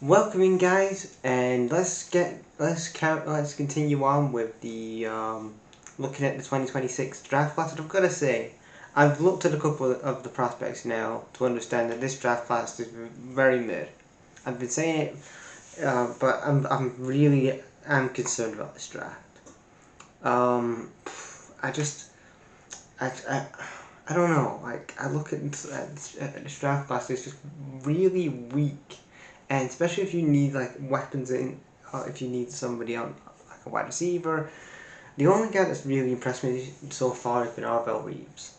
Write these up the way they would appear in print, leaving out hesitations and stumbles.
Welcome in, guys, and let's continue on with the looking at the 2026 draft class. And I've got to say, I've looked at a couple of the prospects now to understand that this draft class is very mid. I've been saying it, but I'm concerned about this draft. Um, I just I, I, I don't know. Like, I look at this draft class, it's just really weak, and especially if you need like weapons if you need somebody on like a wide receiver. The only guy that's really impressed me so far has been Arvell Reeves,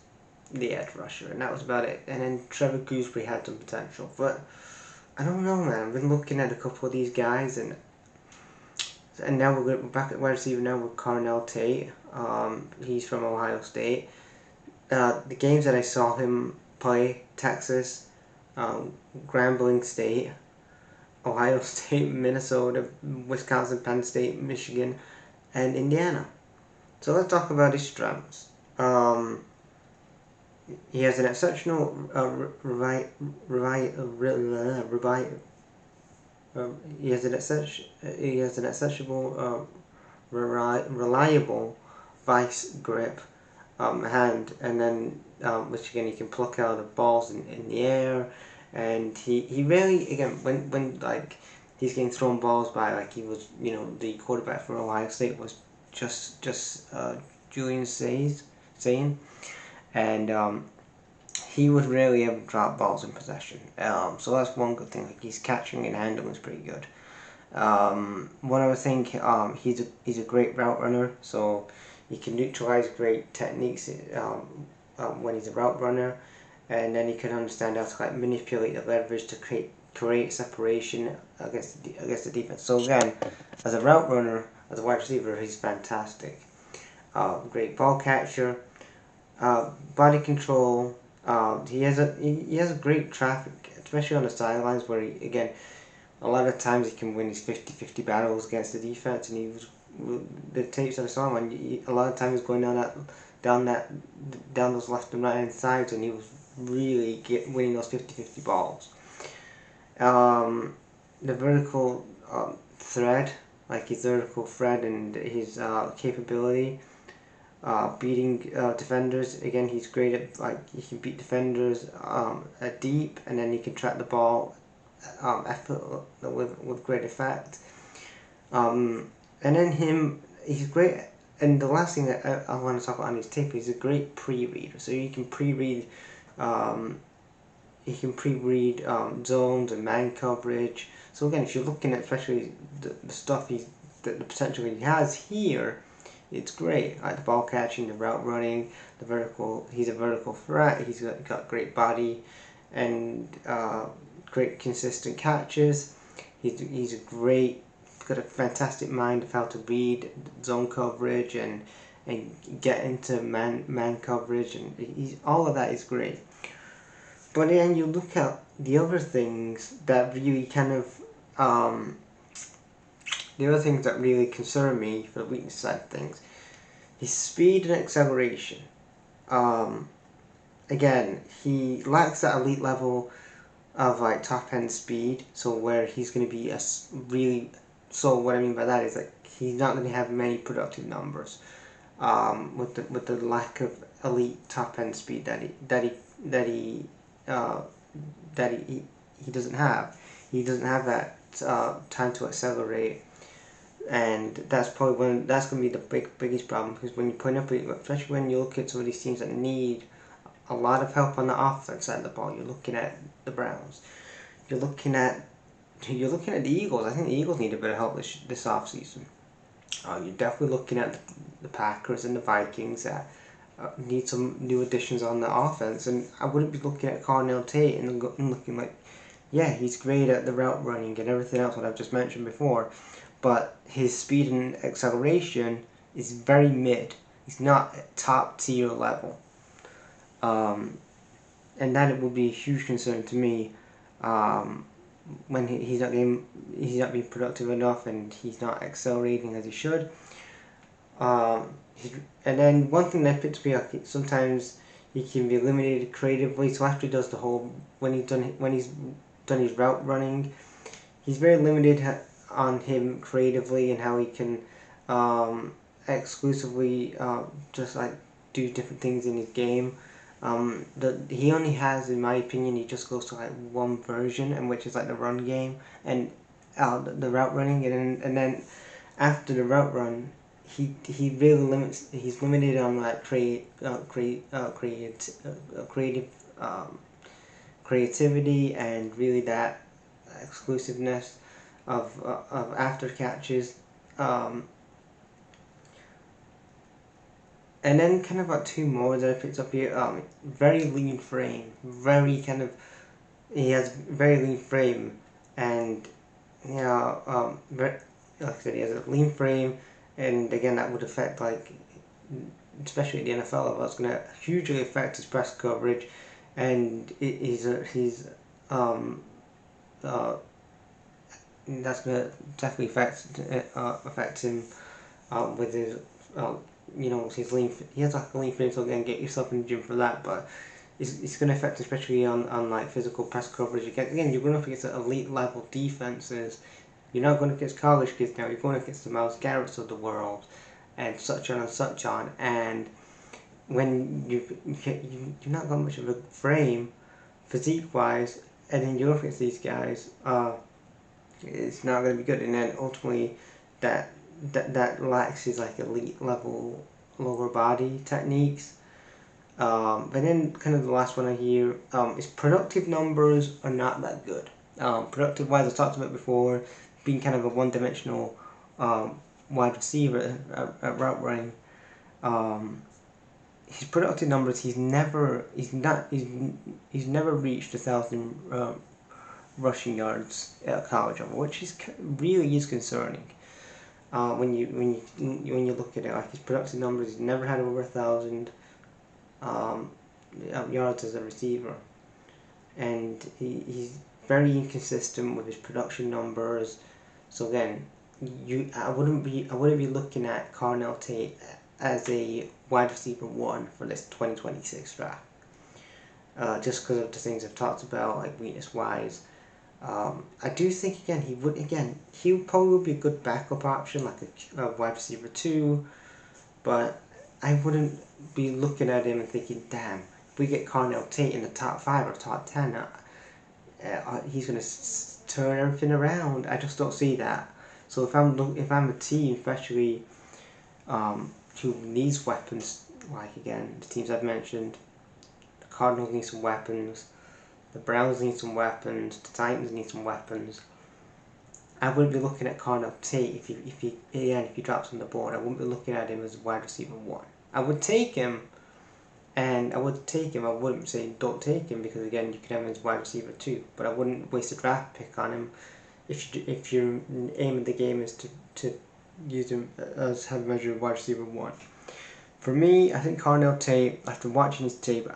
the edge rusher, and that was about it. And then Trevor Gooseberry had some potential, but I don't know, man. I've been looking at a couple of these guys, and now we're back at wide receiver now with Carnell Tate. He's from Ohio State. The games that I saw him play: Texas, Grambling State, Ohio State, Minnesota, Wisconsin, Penn State, Michigan, and Indiana. So let's talk about his strengths. He has an exceptional he has an exceptional reliable vice grip hand, and then which again he can pluck out the balls in the air, and he really, again, when like he's getting thrown balls by, like, he was, the quarterback for Ohio State was just Julian Saying, and he was really able to drop balls in possession. So that's one good thing. Like, he's catching and handling is pretty good. One other thing, he's a great route runner, so he can neutralize great techniques when he's a route runner, and then he can understand how to like manipulate the leverage to create separation against the defense. So again, as a route runner, as a wide receiver, he's fantastic. Great ball catcher, body control. He has a great traffic, especially on the sidelines, where a lot of times he can win his 50-50 battles against the defense, and he was the tapes that I saw him on. A lot of times going down those left and right hand sides, and he was really winning those 50-50 balls. The vertical thread, like his vertical thread and his capability beating defenders. Again, he's great at, like, he can beat defenders at deep, and then he can track the ball with great effect. And then he's great. And the last thing that I want to talk about on his tape, he's a great pre-reader. So you can pre-read, zones and man coverage. So again, if you're looking at especially the stuff the potential he has here, it's great. Like the ball catching, the route running, he's a vertical threat. He's got great body and great consistent catches. He's got a fantastic mind of how to read zone coverage and get into man coverage, and all of that is great. But then you look at the other things that really concern me for the weakness side of things. His speed and acceleration. Again, he lacks that elite level of like top end speed, so where he's going to be so what I mean by that is, like, he's not going to have many productive numbers with the lack of elite top end speed that he doesn't have. He doesn't have that time to accelerate, and that's going to be the biggest problem, because when you point up, especially when you look at some of these teams that need a lot of help on the offense side of the ball, you're looking at the Browns. You're looking at the Eagles. I think the Eagles need a bit of help this offseason. You're definitely looking at the Packers and the Vikings that need some new additions on the offense. And I wouldn't be looking at Carnell Tate and looking like, yeah, he's great at the route running and everything else that I've just mentioned before, but his speed and acceleration is very mid. He's not at top tier level. And that it would be a huge concern to me when he's not being productive enough, and he's not accelerating as he should. And then one thing that puts me up, sometimes he can be eliminated creatively. So after he does when he's done his route running, he's very limited on him creatively and how he can exclusively just like do different things in his game. He only has, in my opinion, he just goes to like one version, and which is like the run game and the route running, and then after the route run, he really limits. He's limited on like creative creativity and really that exclusiveness of after catches. And then kind of got two more that I picked up here. Very lean frame, very kind of, he has very lean frame, and very, like I said, he has a lean frame, and again that would affect, like, especially at the NFL level, it's going to hugely affect his press coverage, and he's that's going to definitely affect him with his his lean. He has like a lean frame, so again, get yourself in the gym for that. But it's going to affect, especially on like physical press coverage. Again, you're going up against elite level defenses. You're not going against college kids now. You're going against the Myles Garretts of the world, and such on and such on. And when you're not got much of a frame, physique wise, and then you're up against these guys, it's not going to be good. And then ultimately, that lacks his like elite level lower body techniques. But then kind of the last one I hear, is productive numbers are not that good. Productive wise, I talked about before, being kind of a one-dimensional wide receiver at route running. His productive numbers, he's never reached 1,000 rushing yards at college level, which really is concerning. When you look at it, like his productive numbers, he's never had over 1,000 yards as a receiver, and he's very inconsistent with his production numbers. So again, I wouldn't be looking at Carnell Tate as a wide receiver 1 for this 2026 draft, just because of the things I've talked about, like weakness wise. I do think he'll probably be a good backup option, like a wide receiver 2, but I wouldn't be looking at him and thinking, damn, if we get Carnell Tate in the top 5 or top 10, he's going to turn everything around. I just don't see that. So if I'm a team, especially who needs weapons, like again the teams I've mentioned, the Cardinals need some weapons, the Browns need some weapons, the Titans need some weapons, I wouldn't be looking at Carnell Tate if he drops on the board. I wouldn't be looking at him as a wide receiver 1. I would take him, and I wouldn't say don't take him, because again you could have him as wide receiver 2. But I wouldn't waste a draft pick on him if your aim of the game is to use him as have measured wide receiver 1. For me, I think Carnell Tate, after watching his tape,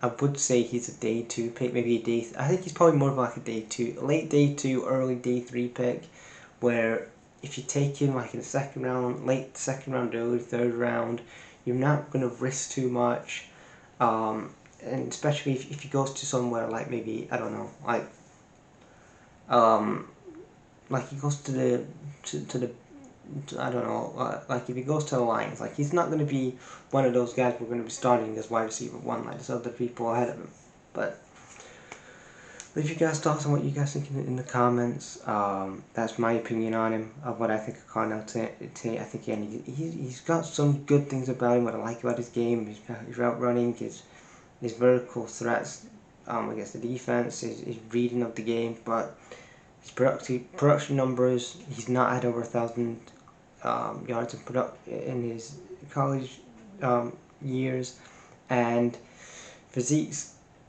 I would say he's a day 2 pick, maybe a day. I think he's probably more of like a day 2, late day 2, early day 3 pick. Where if you take him like in the second round, late second round, early third round, you're not gonna risk too much. And especially if he goes to somewhere like maybe, I don't know, like he goes to the I don't know, like if he goes to the Lions, like he's not going to be one of those guys we're going to be starting as wide receiver 1 like there's other people ahead of him. But leave your guys' thoughts on what you guys think in the comments. That's my opinion on him, of what I think of Carnell Tate. I think again, he's got some good things about him, what I like about his game, his route running, his vertical threats against the defense, his reading of the game, but his production numbers, he's not had over 1,000 yards in his college years, and physique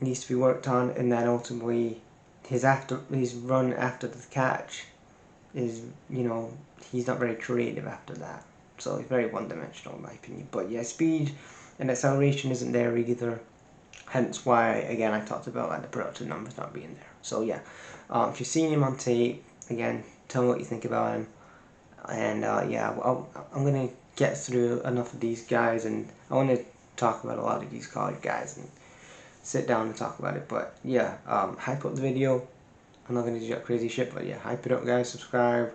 needs to be worked on, and then ultimately his run after the catch is, he's not very creative after that. So he's very one-dimensional in my opinion. But yeah, speed and acceleration isn't there either. Hence why, again, I talked about like the productive numbers not being there. So yeah, if you've seen him on tape, again, tell me what you think about him. And yeah, I'm going to get through enough of these guys, and I want to talk about a lot of these college guys and sit down and talk about it. But yeah, hype up the video, I'm not going to do that crazy shit, but yeah, hype it up guys, subscribe,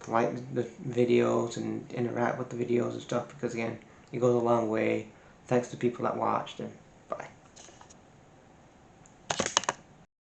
like the videos and interact with the videos and stuff, because again, it goes a long way. Thanks to people that watched, and bye.